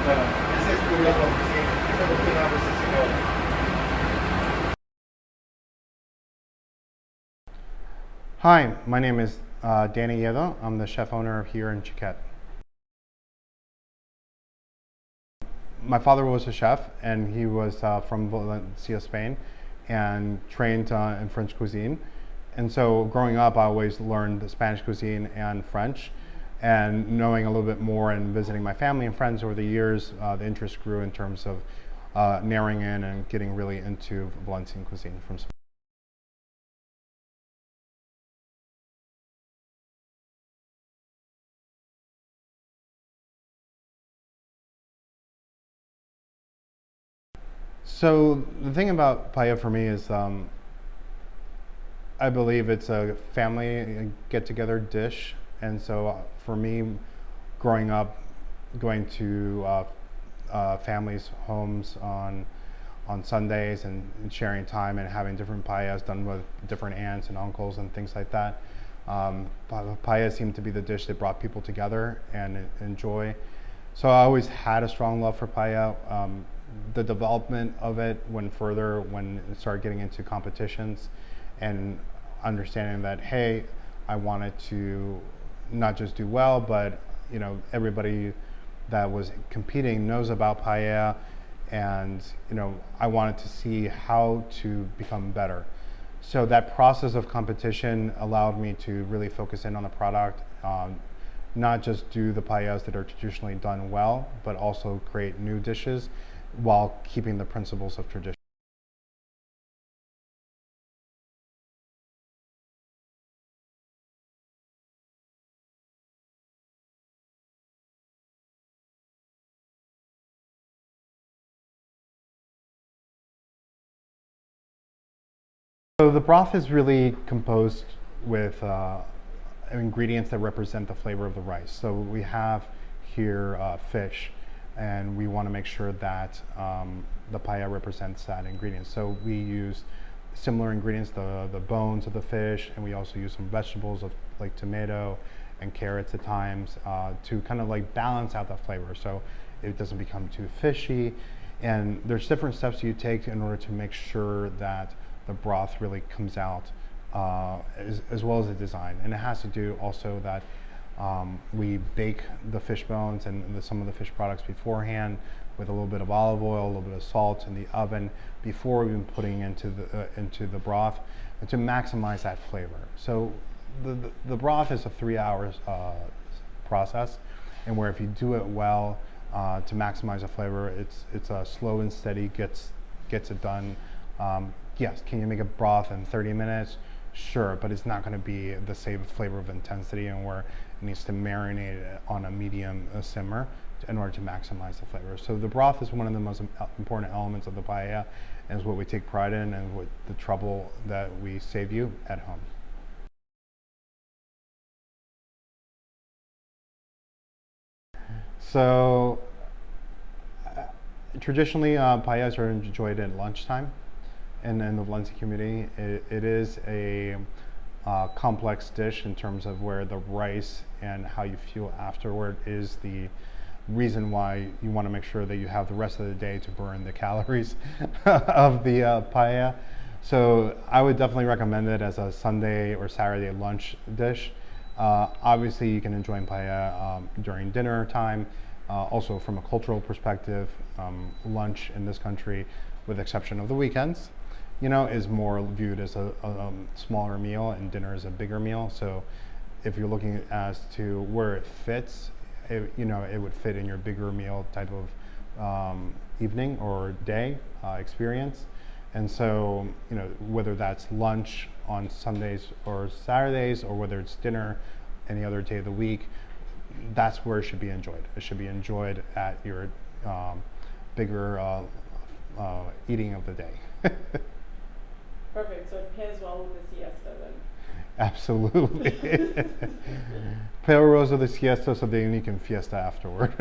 Bueno, ese es curioso, sí, esa cocina pues es señor. Hi, my name is Danny Lledo. I'm the chef owner here in Xiquet. My father was a chef, and he was from Valencia, Spain, and trained in French cuisine. And so growing up, I always learned the Spanish cuisine and French. And knowing a little bit more and visiting my family and friends over the years, the interest grew in terms of narrowing in and getting really into Valencian cuisine from Spain. So the thing about paella for me is I believe it's a family get-together dish, and so for me, growing up, going to families' homes on Sundays and sharing time and having different paellas done with different aunts and uncles and things like that. Paella seemed to be the dish that brought people together and enjoy. So I always had a strong love for paella. The development of it went further when it started getting into competitions and understanding that, hey, I wanted to not just do well, but everybody that was competing knows about paella, and I wanted to see how to become better. So that process of competition allowed me to really focus in on the product, not just do the paellas that are traditionally done well, but also create new dishes while keeping the principles of tradition. So the broth is really composed with ingredients that represent the flavor of the rice. So we have here fish, and we want to make sure that the paella represents that ingredient. So we use similar ingredients, the bones of the fish, and we also use some vegetables like tomato and carrots at times to kind of like balance out the flavor so it doesn't become too fishy. And there's different steps you take in order to make sure that the broth really comes out as well as the design. And it has to do also that we bake the fish bones and some of the fish products beforehand with a little bit of olive oil, a little bit of salt in the oven before even putting into the broth, and to maximize that flavor. So the broth is a 3 hours process, and where if you do it well to maximize the flavor, it's a slow and steady gets it done. Yes, can you make a broth in 30 minutes? Sure, but it's not going to be the same flavor of intensity, and where it needs to marinate on a medium simmer in order to maximize the flavor. So the broth is one of the most important elements of the paella, and is what we take pride in, and what the trouble that we save you at home. So traditionally, paellas are enjoyed at lunchtime. And in the Valencia community, it is a complex dish in terms of where the rice and how you feel afterward is the reason why you want to make sure that you have the rest of the day to burn the calories of the paella. So I would definitely recommend it as a Sunday or Saturday lunch dish. Obviously, you can enjoy paella during dinner time. Also, from a cultural perspective, lunch in this country, with the exception of the weekends, is more viewed as a smaller meal, and dinner is a bigger meal. So if you're looking as to where it fits, it would fit in your bigger meal type of evening or day experience. And so, whether that's lunch on Sundays or Saturdays, or whether it's dinner any other day of the week, that's where it should be enjoyed. It should be enjoyed at your bigger eating of the day. Perfect. So it pairs well with the siesta then. Absolutely. Pale Rose of the siesta, so then you can fiesta afterward.